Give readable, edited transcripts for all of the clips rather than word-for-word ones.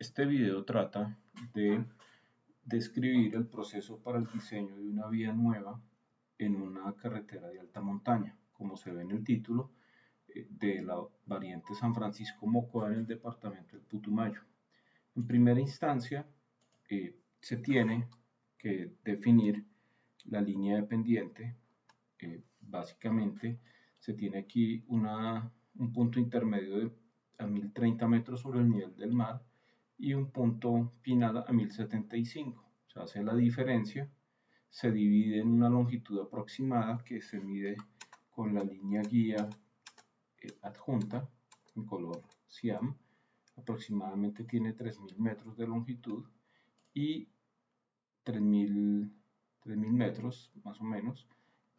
Este video trata de describir el proceso para el diseño de una vía nueva en una carretera de alta montaña, como se ve en el título, de la variante San Francisco-Mocoa en el departamento del Putumayo. En primera instancia, se tiene que definir la línea de pendiente. Básicamente, se tiene aquí un punto intermedio a 1030 metros sobre el nivel del mar y un punto final a 1075. Se hace la diferencia, se divide en una longitud aproximada que se mide con la línea guía adjunta en color cian. Aproximadamente tiene 3000 metros de longitud y 3000 metros más o menos,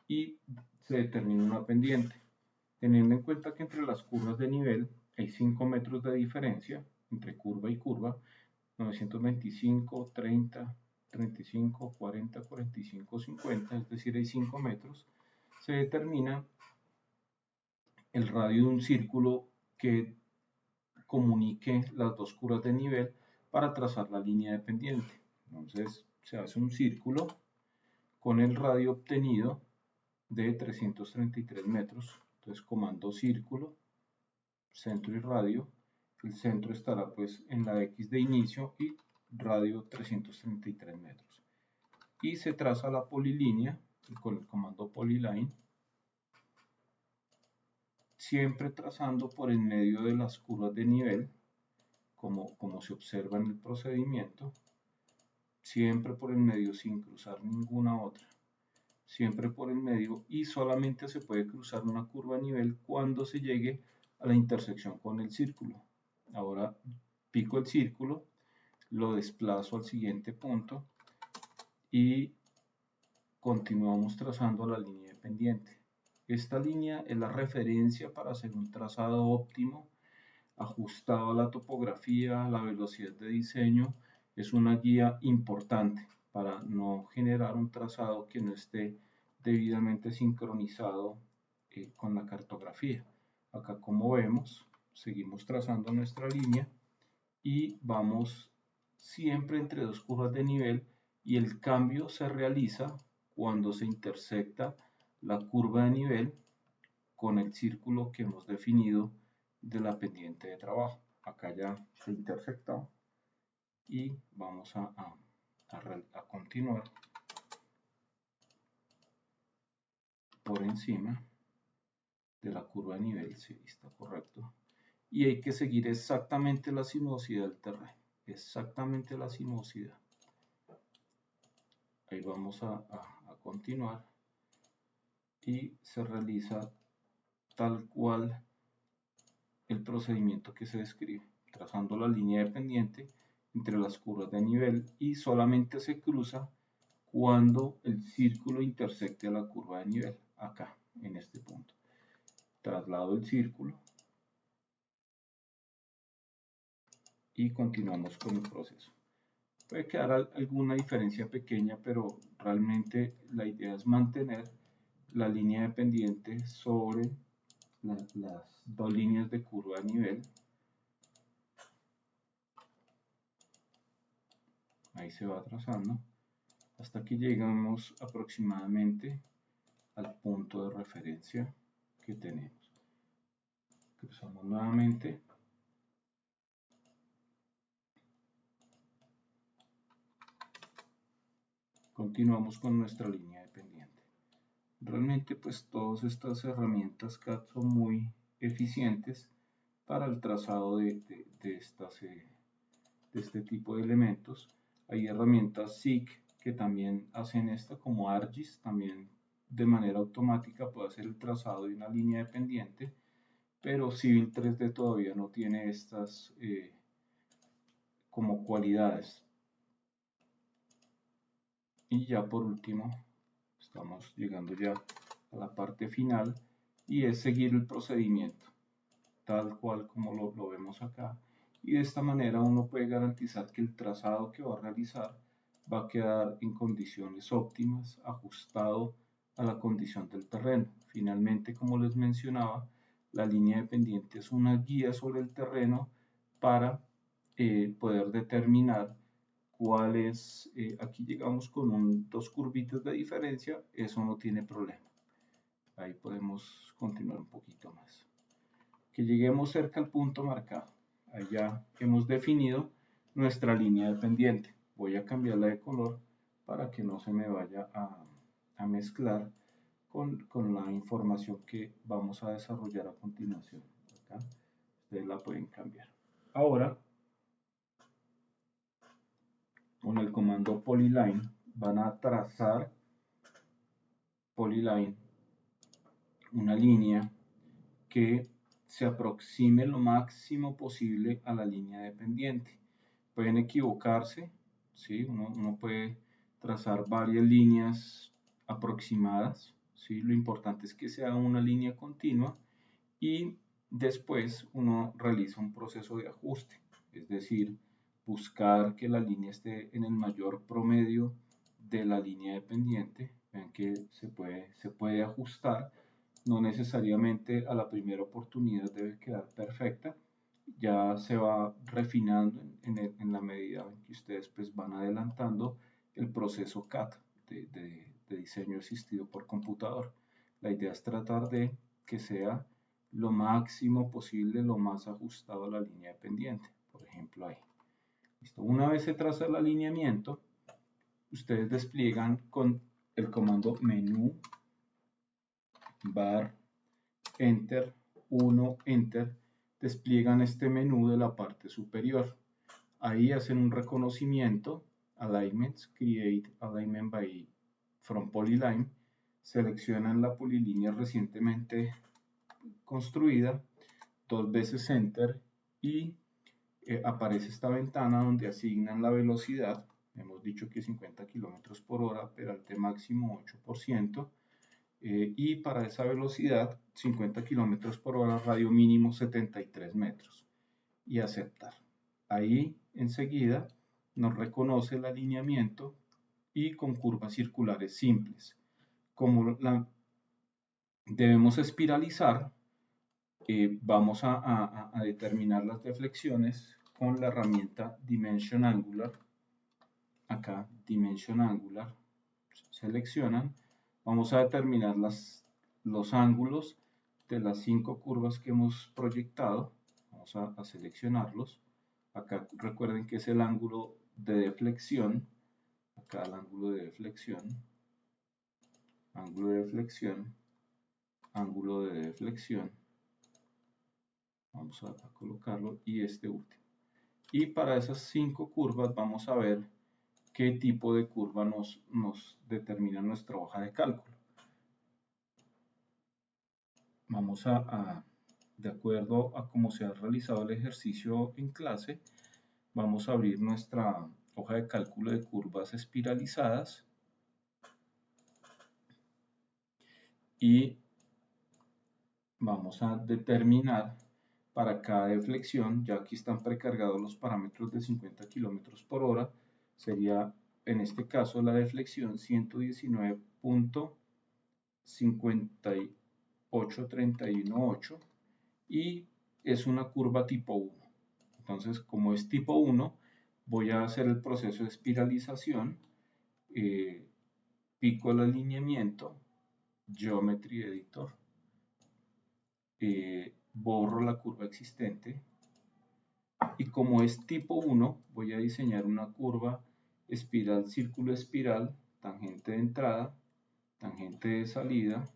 y se determina una pendiente, teniendo en cuenta que entre las curvas de nivel hay 5 metros de diferencia entre curva y curva, 925, 30, 35, 40, 45, 50, es decir, hay 5 metros, se determina el radio de un círculo que comunique las dos curvas de nivel para trazar la línea de pendiente. Entonces se hace un círculo con el radio obtenido de 333 metros. Entonces comando círculo, centro y radio. El centro estará pues en la X de inicio y radio 333 metros. Y se traza la polilínea con el comando polyline, siempre trazando por en medio de las curvas de nivel, como se observa en el procedimiento, siempre por el medio sin cruzar ninguna otra, siempre por el medio, y solamente se puede cruzar una curva a nivel cuando se llegue a la intersección con el círculo. Ahora pico el círculo, lo desplazo al siguiente punto y continuamos trazando la línea de pendiente. Esta línea es la referencia para hacer un trazado óptimo, ajustado a la topografía, a la velocidad de diseño. Es una guía importante para no generar un trazado que no esté debidamente sincronizado con la cartografía. Acá, como vemos, seguimos trazando nuestra línea y vamos siempre entre dos curvas de nivel, y el cambio se realiza cuando se intersecta la curva de nivel con el círculo que hemos definido de la pendiente de trabajo. Acá ya se intersectó y vamos a continuar por encima de la curva de nivel. Sí, está correcto. Y hay que seguir exactamente la sinuosidad del terreno, exactamente la sinuosidad. Ahí vamos a continuar y se realiza tal cual el procedimiento que se describe, trazando la línea de pendiente entre las curvas de nivel, y solamente se cruza cuando el círculo intersecte a la curva de nivel, acá, en este punto. Traslado el círculo y continuamos con el proceso. Puede quedar alguna diferencia pequeña, pero realmente la idea es mantener la línea de pendiente sobre las dos líneas de curva de nivel. Ahí se va trazando hasta que llegamos aproximadamente al punto de referencia que tenemos. Cruzamos nuevamente. Continuamos con nuestra línea de pendiente. Realmente pues todas estas herramientas CAD son muy eficientes para el trazado de este tipo de elementos. Hay herramientas SIG que también hacen esto, como ArcGIS, también de manera automática puede hacer el trazado de una línea de pendiente, pero Civil 3D todavía no tiene estas como cualidades. Y ya por último, estamos llegando ya a la parte final, y es seguir el procedimiento tal cual como lo vemos acá, y de esta manera uno puede garantizar que el trazado que va a realizar va a quedar en condiciones óptimas, ajustado a la condición del terreno. Finalmente, como les mencionaba, la línea de pendiente es una guía sobre el terreno para poder determinar cuál es, aquí llegamos con dos curvitas de diferencia, eso no tiene problema. Ahí podemos continuar un poquito más. Que lleguemos cerca al punto marcado. Ahí ya hemos definido nuestra línea de pendiente. Voy a cambiarla de color para que no se me vaya a mezclar con la información que vamos a desarrollar a continuación. Acá ustedes la pueden cambiar. Ahora, con el comando polyline, van a trazar polyline una línea que se aproxime lo máximo posible a la línea de pendiente. Pueden equivocarse, ¿sí? Uno puede trazar varias líneas aproximadas, ¿sí? Lo importante es que sea una línea continua y después uno realiza un proceso de ajuste, es decir, buscar que la línea esté en el mayor promedio de la línea de pendiente. Vean que se puede ajustar, no necesariamente a la primera oportunidad debe quedar perfecta, ya se va refinando en la medida en que ustedes pues van adelantando el proceso CAD de diseño asistido por computador. La idea es tratar de que sea lo máximo posible, lo más ajustado a la línea de pendiente. Por ejemplo, ahí. Listo. Una vez se traza el alineamiento, ustedes despliegan con el comando menú bar enter 1 enter, despliegan este menú de la parte superior. Ahí hacen un reconocimiento, alignments, create alignment by from polyline, seleccionan la polilínea recientemente construida, dos veces enter y aparece esta ventana donde asignan la velocidad. Hemos dicho que 50 km por hora, peralte máximo 8%. Y para esa velocidad 50 km por hora, radio mínimo 73 metros y aceptar. Ahí enseguida nos reconoce el alineamiento y con curvas circulares simples. Como debemos espiralizar, vamos a determinar las deflexiones con la herramienta Dimension Angular. Acá Dimension Angular, seleccionan. Vamos a determinar los ángulos de las 5 curvas que hemos proyectado. Vamos a seleccionarlos. Acá recuerden que es el ángulo de deflexión. Acá el ángulo de deflexión. Ángulo de deflexión. Ángulo de deflexión. Vamos a colocarlo y este último. Y para esas 5 curvas vamos a ver qué tipo de curva nos determina nuestra hoja de cálculo. Vamos de acuerdo a cómo se ha realizado el ejercicio en clase, vamos a abrir nuestra hoja de cálculo de curvas espiralizadas y vamos a determinar para cada deflexión, ya aquí están precargados los parámetros de 50 km por hora, sería en este caso la deflexión 119.58318 y es una curva tipo 1. Entonces, como es tipo 1, voy a hacer el proceso de espiralización, pico el alineamiento, Geometry Editor, borro la curva existente y como es tipo 1, voy a diseñar una curva espiral, círculo espiral, tangente de entrada, tangente de salida,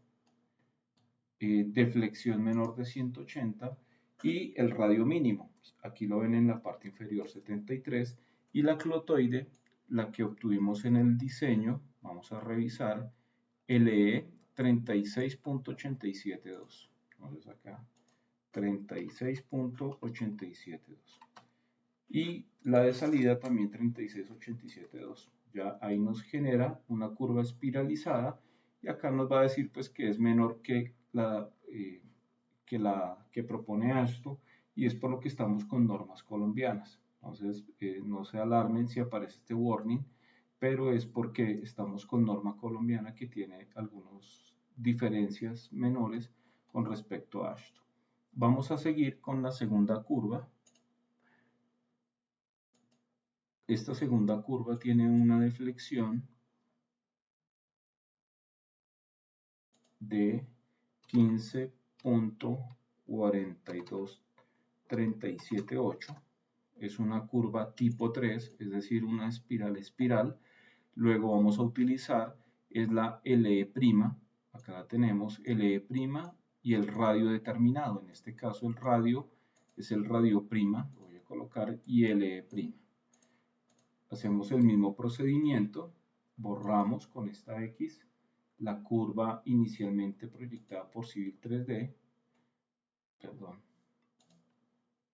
deflexión menor de 180 y el radio mínimo. Aquí lo ven en la parte inferior 73 y la clotoide, la que obtuvimos en el diseño, vamos a revisar, LE 36.872. Entonces acá 36.872 y la de salida también 36.872. Ya ahí nos genera una curva espiralizada y acá nos va a decir pues que es menor que la que propone AASHTO y es por lo que estamos con normas colombianas. Entonces no se alarmen si aparece este warning, pero es porque estamos con norma colombiana que tiene algunas diferencias menores con respecto a AASHTO. Vamos a seguir con la segunda curva. esta segunda curva tiene una deflexión de 15.42378. Es una curva tipo 3, es decir, una espiral. Luego vamos a utilizar es la LE', acá la tenemos, LE' y el radio determinado. En este caso el radio es el radio prima, lo voy a colocar, y LE'. Hacemos el mismo procedimiento, borramos con esta X la curva inicialmente proyectada por Civil 3D, perdón,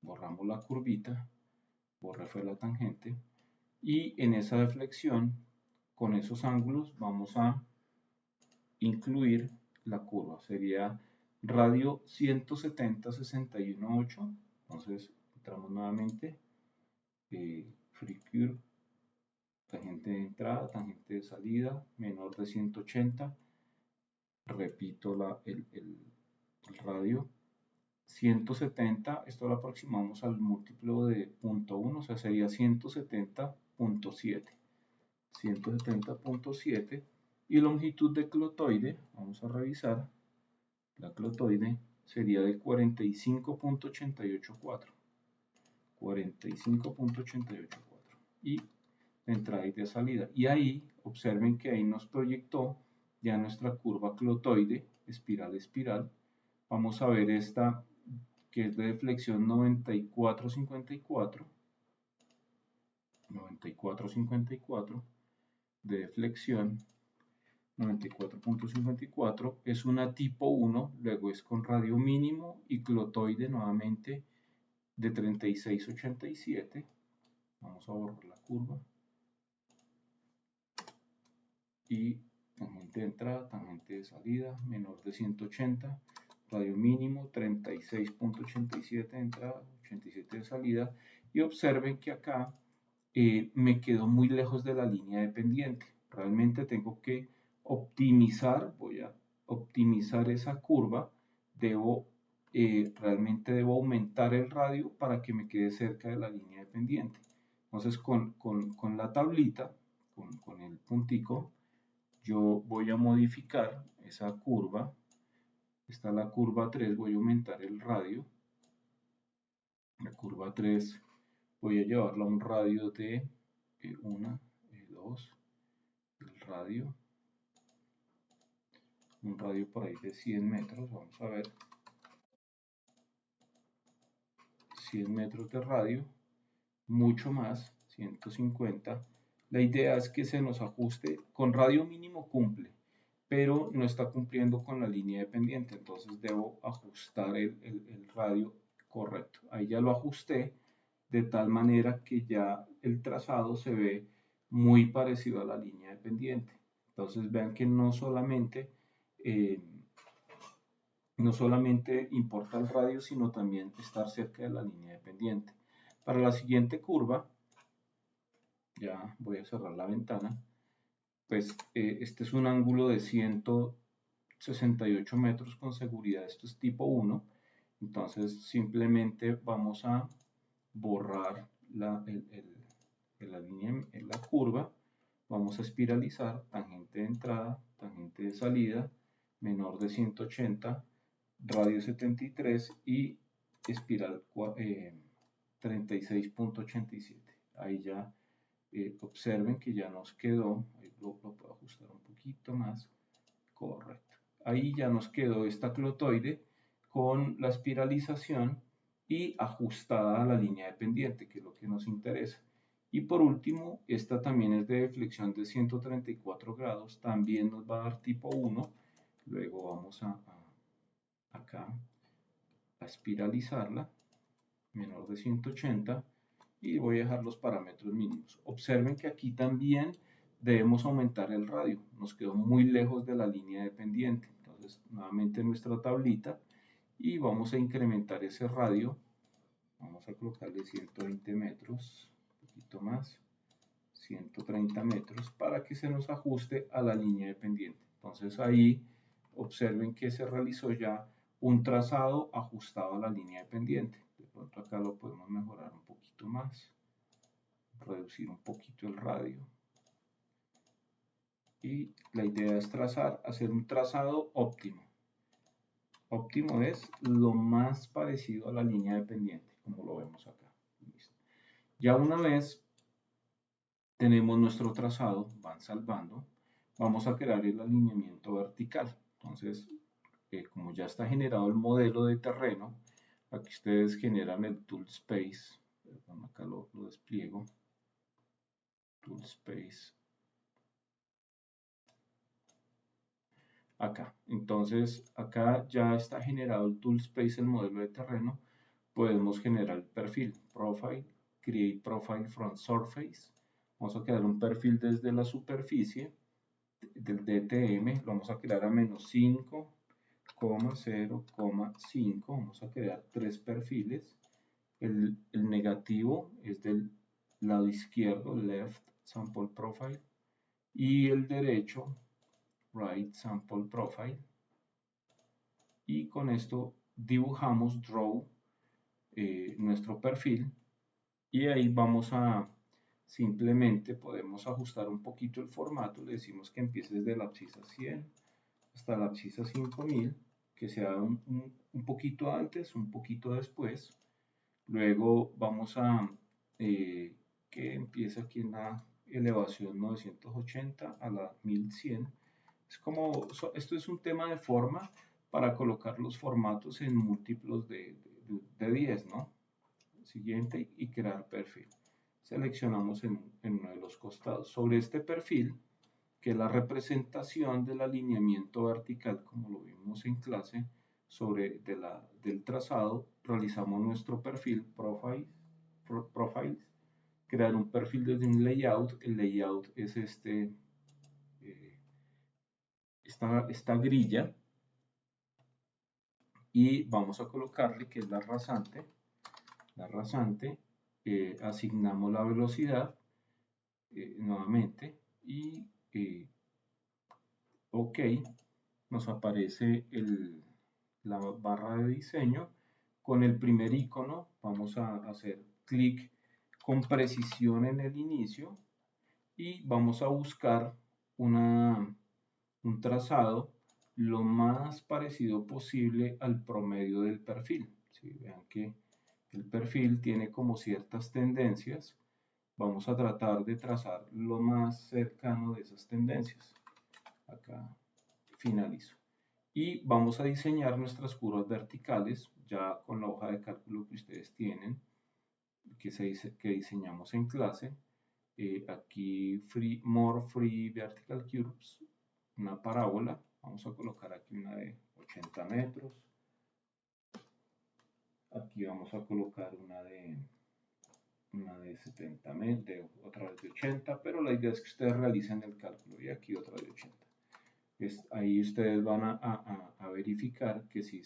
borramos la curvita, borré fue la tangente, y en esa deflexión, con esos ángulos, vamos a incluir la curva, sería radio 170.61.8, entonces entramos nuevamente, free curve, tangente de entrada, tangente de salida, menor de 180, repito el radio, 170, esto lo aproximamos al múltiplo de 0.1, o sea, sería 170.7. 170.7 y longitud de clotoide, vamos a revisar, la clotoide sería de 45.884. 45.884 y de entrada y de salida. Y ahí, observen que ahí nos proyectó ya nuestra curva clotoide, espiral. Vamos a ver esta que es de deflexión 94.54. 94.54 de deflexión 94.54 es una tipo 1, luego es con radio mínimo y clotoide nuevamente de 36.87. Vamos a borrar la curva y tangente de entrada, tangente de salida, menor de 180, radio mínimo 36.87 de entrada, 87 de salida, y observen que acá me quedo muy lejos de la línea de pendiente. Realmente tengo que optimizar, voy a optimizar esa curva, realmente debo aumentar el radio para que me quede cerca de la línea de pendiente. Entonces con la tablita, con el puntico, yo voy a modificar esa curva. Esta es la curva 3, voy a aumentar el radio. La curva 3 voy a llevarla a un radio de 1, 2, el radio, un radio por ahí de 100 metros, vamos a ver, 100 metros de radio, mucho más, 150. La idea es que se nos ajuste, con radio mínimo cumple, pero no está cumpliendo con la línea de pendiente, entonces debo ajustar el radio correcto. Ahí ya lo ajusté de tal manera que ya el trazado se ve muy parecido a la línea de pendiente. Entonces vean que no solamente importa el radio, sino también estar cerca de la línea de pendiente. Para la siguiente curva, ya voy a cerrar la ventana, pues este es un ángulo de 168 metros con seguridad, esto es tipo 1, entonces simplemente vamos a borrar la línea en la curva, vamos a espiralizar, tangente de entrada, tangente de salida, menor de 180, radio 73 y espiral 36.87. Ahí ya observen que ya nos quedó, ahí lo puedo ajustar un poquito más, correcto. Ahí ya nos quedó esta clotoide con la espiralización y ajustada a la línea de pendiente, que es lo que nos interesa. Y por último, esta también es de deflexión de 134 grados, también nos va a dar tipo 1. Luego vamos acá a espiralizarla, menor de 180, y voy a dejar los parámetros mínimos. Observen que aquí también debemos aumentar el radio, nos quedó muy lejos de la línea de pendiente. Entonces, nuevamente nuestra tablita, y vamos a incrementar ese radio, vamos a colocarle 120 metros, un poquito más, 130 metros, para que se nos ajuste a la línea de pendiente. Entonces ahí observen que se realizó ya un trazado ajustado a la línea de pendiente. De pronto acá lo podemos mejorar un poquito más, reducir un poquito el radio. Y la idea es hacer un trazado óptimo. Óptimo es lo más parecido a la línea de pendiente, como lo vemos acá. Listo. Ya una vez tenemos nuestro trazado, van salvando, vamos a crear el alineamiento vertical. Entonces, como ya está generado el modelo de terreno, aquí ustedes generan el tool space, perdón, acá lo despliego, tool space, acá. Entonces, acá ya está generado el tool space, el modelo de terreno, podemos generar el perfil, profile, create profile from surface, vamos a crear un perfil desde la superficie, del DTM, lo vamos a crear a menos 5,0,5, vamos a crear 3 perfiles, el negativo es del lado izquierdo, left sample profile, y el derecho, right sample profile, y con esto dibujamos draw nuestro perfil, y ahí vamos a simplemente podemos ajustar un poquito el formato, le decimos que empiece desde la abscisa 100 hasta la abscisa 5000, que sea un poquito antes, un poquito después. Luego vamos a que empiece aquí en la elevación 980 a la 1100. Es como, esto es un tema de forma para colocar los formatos en múltiplos de 10, ¿no? Siguiente, y crear perfil. Seleccionamos en uno de los costados. Sobre este perfil, que es la representación del alineamiento vertical, como lo vimos en clase, del trazado, realizamos nuestro perfil, profiles, crear un perfil desde un layout. El layout es esta grilla, y vamos a colocarle que es la rasante. Asignamos la velocidad nuevamente, y OK, nos aparece la barra de diseño. Con el primer icono vamos a hacer clic con precisión en el inicio y vamos a buscar un trazado lo más parecido posible al promedio del perfil. ¿Sí? Vean que el perfil tiene como ciertas tendencias. Vamos a tratar de trazar lo más cercano de esas tendencias. Acá finalizo. Y vamos a diseñar nuestras curvas verticales ya con la hoja de cálculo que ustedes tienen, que diseñamos en clase. Aquí more free vertical curves, una parábola. Vamos a colocar aquí una de 80 metros. Aquí vamos a colocar una de 70 metros, otra vez de 80, pero la idea es que ustedes realicen el cálculo. Y aquí otra de 80. Ahí ustedes van a verificar que sí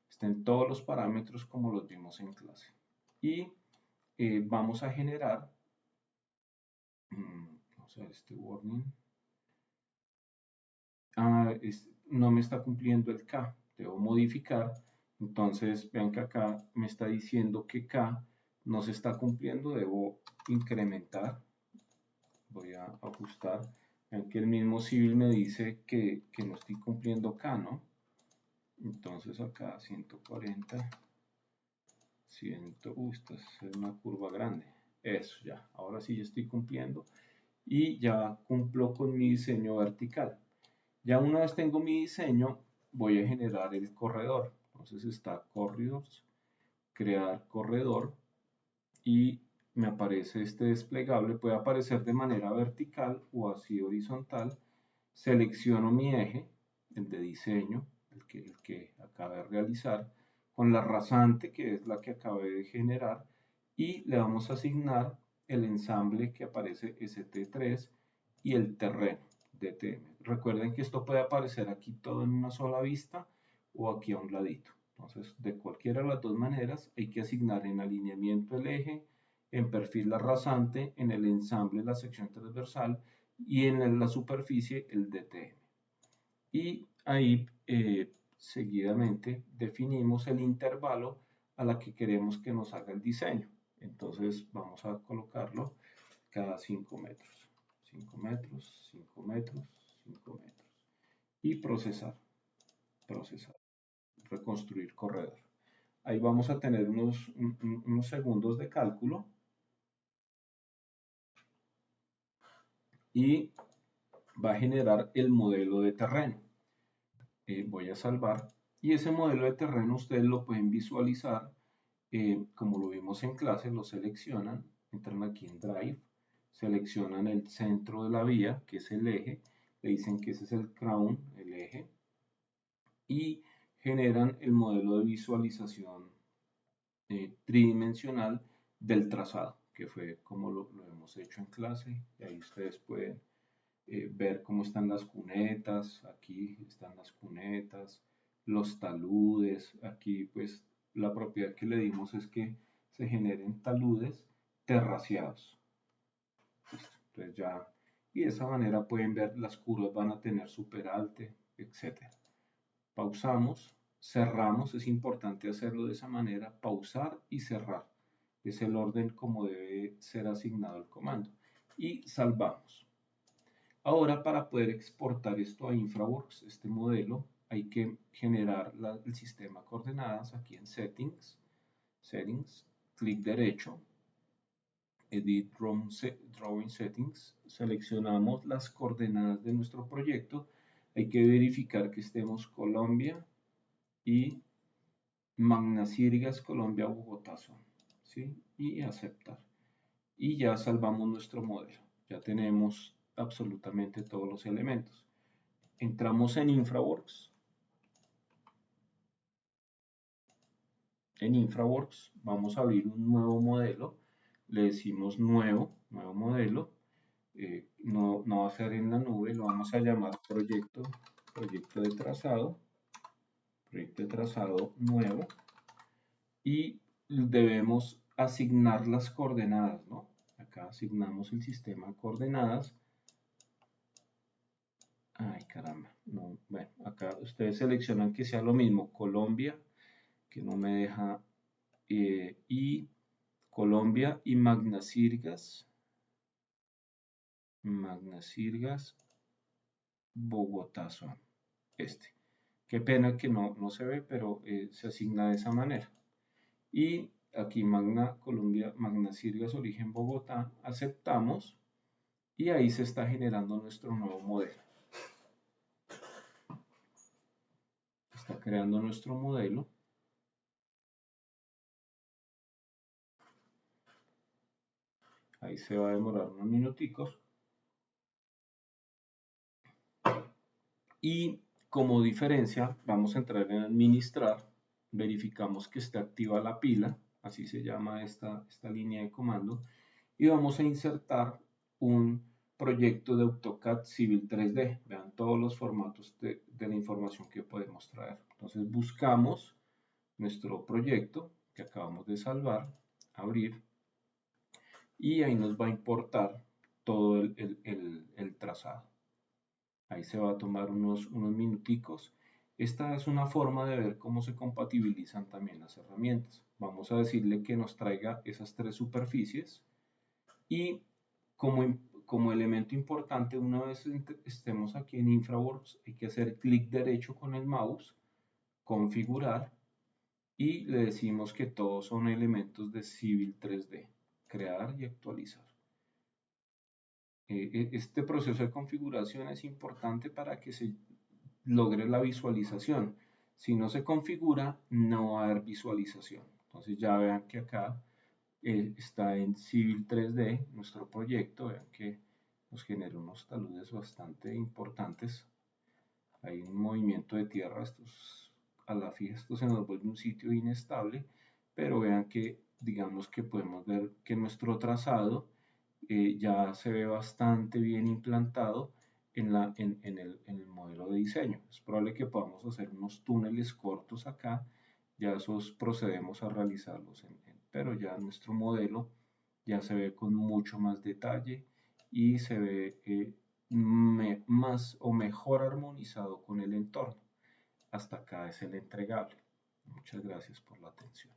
estén todos los parámetros como los vimos en clase. Y vamos a generar, vamos a ver este warning, no me está cumpliendo el K, debo modificar. Entonces vean que acá me está diciendo que K no se está cumpliendo, debo incrementar, voy a ajustar. Vean que el mismo civil me dice que no estoy cumpliendo K, ¿no? Entonces acá 140, 100, esta es una curva grande. Eso ya, ahora sí ya estoy cumpliendo y ya cumplo con mi diseño vertical. Ya una vez tengo mi diseño, voy a generar el corredor. Entonces está corridors, crear corredor, y me aparece este desplegable. Puede aparecer de manera vertical o así horizontal. Selecciono mi eje, el de diseño, el que acabé de realizar, con la rasante, que es la que acabé de generar, y le vamos a asignar el ensamble que aparece ST3 y el terreno DTM. Recuerden que esto puede aparecer aquí todo en una sola vista o aquí a un ladito. Entonces, de cualquiera de las dos maneras, hay que asignar en alineamiento el eje, en perfil la rasante, en el ensamble la sección transversal y en la superficie el DTM. Y ahí seguidamente definimos el intervalo a la que queremos que nos haga el diseño. Entonces vamos a colocarlo cada 5 metros. 5 metros, 5 metros, 5 metros. Y procesar, reconstruir corredor. Ahí vamos a tener unos segundos de cálculo. Y va a generar el modelo de terreno. Voy a salvar. Y ese modelo de terreno ustedes lo pueden visualizar. Como lo vimos en clase, lo seleccionan, entran aquí en Drive, seleccionan el centro de la vía, que es el eje, le dicen que ese es el crown, el eje, y generan el modelo de visualización tridimensional del trazado, que fue como lo hemos hecho en clase, y ahí ustedes pueden ver cómo están las cunetas, aquí están las cunetas, los taludes, aquí pues la propiedad que le dimos es que se generen taludes terraciados. Entonces ya, y de esa manera pueden ver las curvas van a tener superalte, etc. Pausamos, cerramos, es importante hacerlo de esa manera, pausar y cerrar. Es el orden como debe ser asignado el comando. Y salvamos. Ahora, para poder exportar esto a InfraWorks, este modelo, hay que generar el sistema de coordenadas aquí en Settings, clic derecho, Edit Drawing Settings, seleccionamos las coordenadas de nuestro proyecto, hay que verificar que estemos Colombia y Magnacirgas, Colombia, Bogotá son, ¿sí? Y aceptar. Y ya salvamos nuestro modelo, ya tenemos absolutamente todos los elementos. Entramos en InfraWorks. En InfraWorks vamos a abrir un nuevo modelo. Le decimos nuevo modelo. No va a ser en la nube, lo vamos a llamar proyecto de trazado nuevo. Y debemos asignar las coordenadas, ¿no? Acá asignamos el sistema de coordenadas. Ay, caramba. No, bueno, acá ustedes seleccionan que sea lo mismo. Colombia, que no me deja, y Colombia y Magnacirgas, Bogotá son este. Qué pena que no se ve, pero se asigna de esa manera. Y aquí Colombia, Magnacirgas, origen Bogotá, aceptamos y ahí se está generando nuestro nuevo modelo. Está creando nuestro modelo. Ahí se va a demorar unos minuticos. Y como diferencia, vamos a entrar en administrar, verificamos que esté activa la pila, así se llama esta línea de comando, y vamos a insertar un proyecto de AutoCAD Civil 3D. Vean todos los formatos de la información que podemos traer. Entonces buscamos nuestro proyecto que acabamos de salvar, abrir, y ahí nos va a importar todo el trazado. Ahí se va a tomar unos minuticos. Esta es una forma de ver cómo se compatibilizan también las herramientas. Vamos a decirle que nos traiga esas tres superficies y como elemento importante, una vez estemos aquí en InfraWorks, hay que hacer clic derecho con el mouse, configurar, y le decimos que todos son elementos de Civil 3D, crear y actualizar. Este proceso de configuración es importante para que se logre la visualización. Si no se configura, no va a haber visualización. Entonces ya vean que acá está en Civil 3D nuestro proyecto. Vean que nos genera unos taludes bastante importantes. Hay un movimiento de tierra. A la fija esto se nos vuelve un sitio inestable. Pero vean que digamos que podemos ver que nuestro trazado ya se ve bastante bien implantado en el modelo de diseño. Es probable que podamos hacer unos túneles cortos acá, ya esos procedemos a realizarlos, pero ya nuestro modelo ya se ve con mucho más detalle y se ve más o mejor armonizado con el entorno. Hasta acá es el entregable. Muchas gracias por la atención.